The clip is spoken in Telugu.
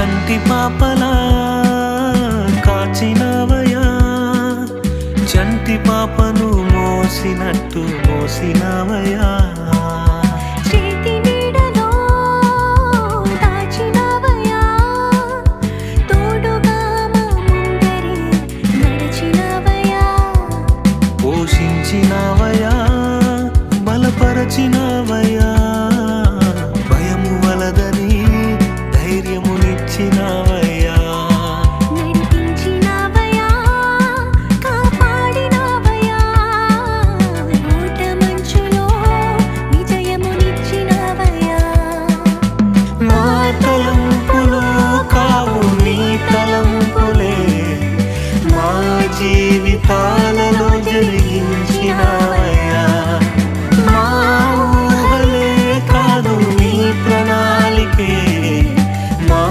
కంటి పాపలా కాచినవయా చంటి పాపను మోసినట్టు మోసినవయా పోషించినవయా బలపరచినవయా భయము వలదని ధైర్యమునిచ్చినవయా